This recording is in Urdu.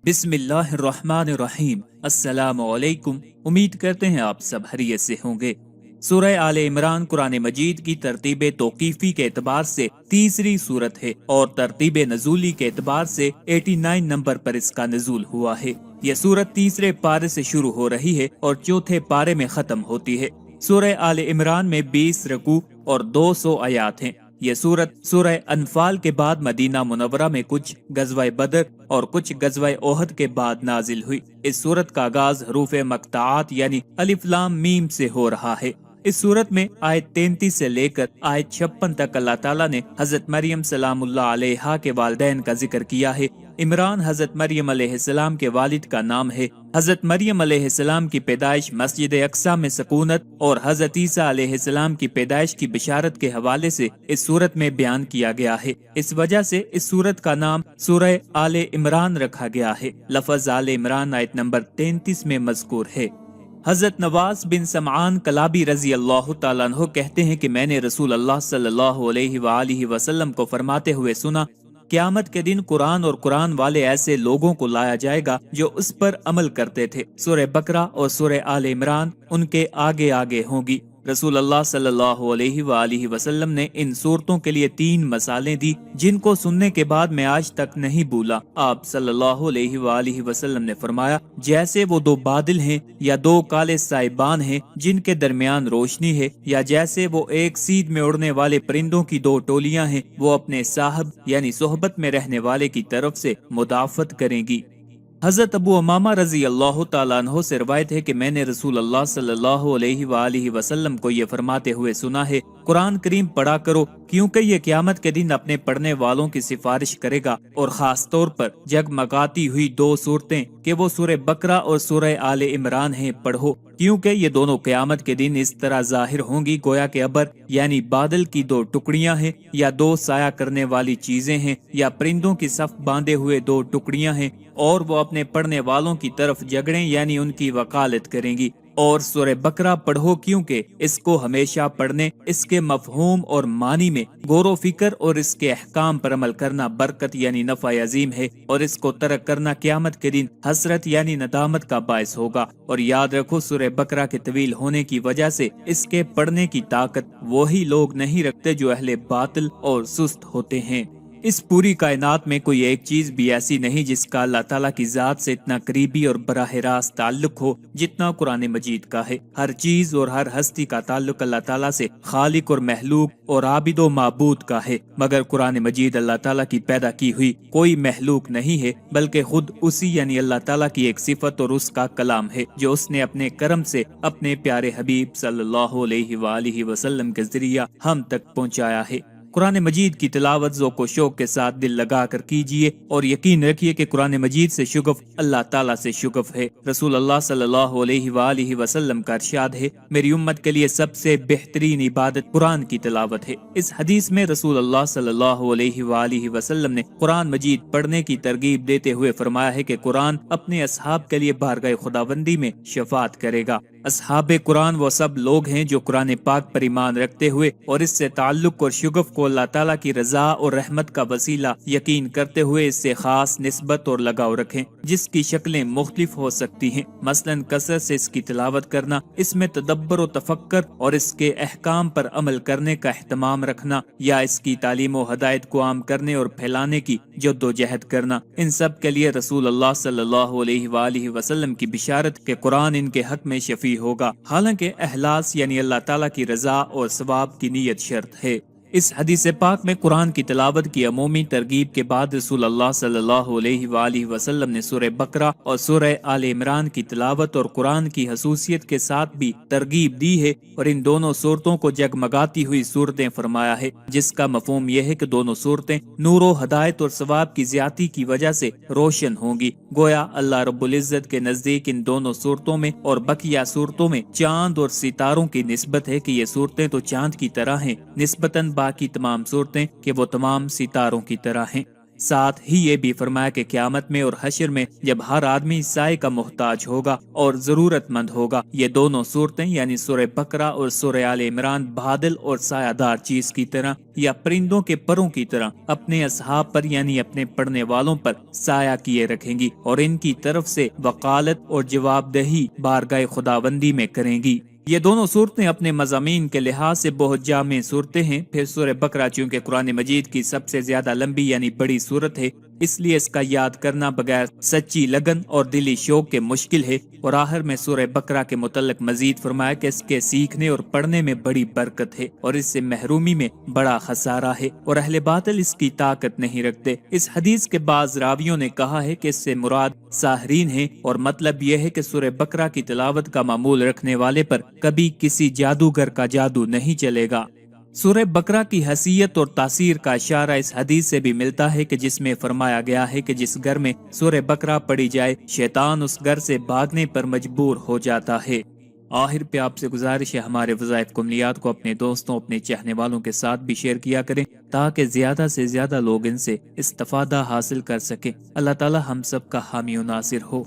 بسم اللہ الرحمن الرحیم۔ السلام علیکم۔ امید کرتے ہیں آپ سب خیریت سے ہوں گے۔ سورہ آل عمران قرآن مجید کی ترتیب توقیفی کے اعتبار سے تیسری سورت ہے اور ترتیب نزولی کے اعتبار سے 89 نمبر پر اس کا نزول ہوا ہے۔ یہ سورت تیسرے پارے سے شروع ہو رہی ہے اور چوتھے پارے میں ختم ہوتی ہے۔ سورہ آل عمران میں 20 رکوع اور 200 آیات ہیں۔ یہ سورت سورہ انفال کے بعد مدینہ منورہ میں کچھ غزوہ بدر اور کچھ غزوہ احد کے بعد نازل ہوئی۔ اس سورت کا آغاز حروف مقطعات یعنی الف لام میم سے ہو رہا ہے۔ اس سورت میں آیت 33 سے لے کر آیت 56 تک اللہ تعالیٰ نے حضرت مریم سلام اللہ علیہا کے والدین کا ذکر کیا ہے۔ عمران حضرت مریم علیہ السلام کے والد کا نام ہے۔ حضرت مریم علیہ السلام کی پیدائش مسجد اقصی میں سکونت اور حضرت عیسیٰ علیہ السلام کی پیدائش کی بشارت کے حوالے سے اس سورت میں بیان کیا گیا ہے۔ اس وجہ سے اس سورت کا نام سورہ آل عمران رکھا گیا ہے۔ لفظ آل عمران آیت نمبر 33 میں مذکور ہے۔ حضرت نواس بن سمعان کلابی رضی اللہ تعالیٰ عنہ کہتے ہیں کہ میں نے رسول اللہ صلی اللہ علیہ وآلہ وسلم کو فرماتے ہوئے سنا، قیامت کے دن قرآن اور قرآن والے ایسے لوگوں کو لایا جائے گا جو اس پر عمل کرتے تھے۔ سورہ بقرہ اور سورہ آل عمران ان کے آگے آگے ہوں گی۔ رسول اللہ صلی اللہ علیہ وآلہ وسلم نے ان صورتوں کے لیے 3 مثالیں دی جن کو سننے کے بعد میں آج تک نہیں بھولا۔ آپ صلی اللہ علیہ وآلہ وسلم نے فرمایا، جیسے وہ 2 بادل ہیں یا 2 کالے سائبان ہیں جن کے درمیان روشنی ہے، یا جیسے وہ ایک سیدھ میں اڑنے والے پرندوں کی 2 ٹولیاں ہیں، وہ اپنے صاحب یعنی صحبت میں رہنے والے کی طرف سے مدافعت کریں گی۔ حضرت ابو امامہ رضی اللہ تعالیٰ عنہ سے روایت ہے کہ میں نے رسول اللہ صلی اللہ علیہ وآلہ وسلم کو یہ فرماتے ہوئے سنا ہے، قرآن کریم پڑھا کرو کیونکہ یہ قیامت کے دن اپنے پڑھنے والوں کی سفارش کرے گا، اور خاص طور پر جگمگاتی ہوئی 2 صورتیں کہ وہ سورہ بقرہ اور سورہ آل عمران ہیں پڑھو، کیونکہ یہ دونوں قیامت کے دن اس طرح ظاہر ہوں گی گویا کہ ابر یعنی بادل کی 2 ٹکڑیاں ہیں، یا 2 سایہ کرنے والی چیزیں ہیں، یا پرندوں کی صف باندھے ہوئے 2 ٹکڑیاں ہیں، اور وہ اپنے پڑھنے والوں کی طرف جگڑیں یعنی ان کی وکالت کریں گی۔ اور سورہ بقرہ پڑھو کیونکہ اس کو ہمیشہ پڑھنے، اس کے مفہوم اور معنی میں غور و فکر اور اس کے احکام پر عمل کرنا برکت یعنی نفع عظیم ہے، اور اس کو ترک کرنا قیامت کے دن حسرت یعنی ندامت کا باعث ہوگا۔ اور یاد رکھو سورہ بقرہ کے طویل ہونے کی وجہ سے اس کے پڑھنے کی طاقت وہی لوگ نہیں رکھتے جو اہل باطل اور سست ہوتے ہیں۔ اس پوری کائنات میں کوئی ایک چیز بھی ایسی نہیں جس کا اللہ تعالیٰ کی ذات سے اتنا قریبی اور براہ راست تعلق ہو جتنا قرآن مجید کا ہے۔ ہر چیز اور ہر ہستی کا تعلق اللہ تعالیٰ سے خالق اور محلوق اور عابد و معبود کا ہے، مگر قرآن مجید اللہ تعالیٰ کی پیدا کی ہوئی کوئی محلوق نہیں ہے، بلکہ خود اسی یعنی اللہ تعالیٰ کی ایک صفت اور اس کا کلام ہے جو اس نے اپنے کرم سے اپنے پیارے حبیب صلی اللہ علیہ وآلہ وسلم کے ذریعہ ہم تک پہنچایا ہے۔ قرآن مجید کی تلاوت ذوق و شوق کے ساتھ دل لگا کر کیجئے، اور یقین رکھیے کہ قرآن مجید سے شگف اللہ تعالیٰ سے شگف ہے۔ رسول اللہ صلی اللہ علیہ وآلہ وسلم کا ارشاد ہے، میری امت کے لیے سب سے بہترین عبادت قرآن کی تلاوت ہے۔ اس حدیث میں رسول اللہ صلی اللہ علیہ وآلہ وسلم نے قرآن مجید پڑھنے کی ترغیب دیتے ہوئے فرمایا ہے کہ قرآن اپنے اصحاب کے لیے بارگاہ خداوندی میں شفاعت کرے گا۔ اصحاب قرآن وہ سب لوگ ہیں جو قرآن پاک پر ایمان رکھتے ہوئے اور اس سے تعلق اور شگف کو اللہ تعالیٰ کی رضا اور رحمت کا وسیلہ یقین کرتے ہوئے اس سے خاص نسبت اور لگاؤ رکھیں، جس کی شکلیں مختلف ہو سکتی ہیں، مثلاً کثرت سے اس کی تلاوت کرنا، اس میں تدبر و تفکر اور اس کے احکام پر عمل کرنے کا اہتمام رکھنا، یا اس کی تعلیم و ہدایت کو عام کرنے اور پھیلانے کی جد و جہد کرنا۔ ان سب کے لیے رسول اللہ صلی اللہ علیہ وآلہ وسلم کی بشارت کہ قرآن ان کے حق میں شفیع ہوگا، حالانکہ اخلاص یعنی اللہ تعالیٰ کی رضا اور ثواب کی نیت شرط ہے۔ اس حدیث پاک میں قرآن کی تلاوت کی عمومی ترغیب کے بعد رسول اللہ صلی اللہ علیہ وآلہ وسلم نے سورہ بقرہ اور سورہ آل عمران کی تلاوت اور قرآن کی خصوصیت کے ساتھ بھی ترغیب دی ہے، اور ان دونوں صورتوں کو جگمگاتی ہوئی صورتیں فرمایا ہے، جس کا مفہوم یہ ہے کہ دونوں صورتیں نور و ہدایت اور ثواب کی زیادتی کی وجہ سے روشن ہوں گی۔ گویا اللہ رب العزت کے نزدیک ان دونوں صورتوں میں اور بقیہ صورتوں میں چاند اور ستاروں کی نسبت ہے کہ یہ صورتیں تو چاند کی طرح ہیں نسبتاً باقی تمام صورتیں کہ وہ تمام ستاروں کی طرح ہیں۔ ساتھ ہی یہ بھی فرمایا کہ قیامت میں اور حشر میں جب ہر آدمی سائے کا محتاج ہوگا اور ضرورت مند ہوگا، یہ دونوں صورتیں یعنی سورہ بقرہ اور سورہ آل عمران بادل اور سایہ دار چیز کی طرح یا پرندوں کے پروں کی طرح اپنے اصحاب پر یعنی اپنے پڑھنے والوں پر سایہ کیے رکھیں گی اور ان کی طرف سے وکالت اور جواب دہی بارگاہ خداوندی میں کریں گی۔ یہ دونوں صورتیں اپنے مضامین کے لحاظ سے بہت جامع صورتیں ہیں۔ پھر سورہ بقرہ چونکہ قرآن مجید کی سب سے زیادہ لمبی یعنی بڑی صورت ہے، اس لیے اس کا یاد کرنا بغیر سچی لگن اور دلی شوق کے مشکل ہے، اور آخر میں سورہ بقرہ کے متعلق مزید فرمایا کہ اس کے سیکھنے اور پڑھنے میں بڑی برکت ہے اور اس سے محرومی میں بڑا خسارہ ہے اور اہل باطل اس کی طاقت نہیں رکھتے۔ اس حدیث کے بعض راویوں نے کہا ہے کہ اس سے مراد ساحرین ہیں، اور مطلب یہ ہے کہ سورہ بقرہ کی تلاوت کا معمول رکھنے والے پر کبھی کسی جادوگر کا جادو نہیں چلے گا۔ سورہ بقرہ کی حیثیت اور تاثیر کا اشارہ اس حدیث سے بھی ملتا ہے کہ جس میں فرمایا گیا ہے کہ جس گھر میں سورہ بقرہ پڑھی جائے شیطان اس گھر سے بھاگنے پر مجبور ہو جاتا ہے۔ آخر پہ آپ سے گزارش ہے ہمارے وظائف کملیات کو اپنے دوستوں اپنے چاہنے والوں کے ساتھ بھی شیئر کیا کریں تاکہ زیادہ سے زیادہ لوگ ان سے استفادہ حاصل کر سکیں۔ اللہ تعالی ہم سب کا حامی و ناصر ہو۔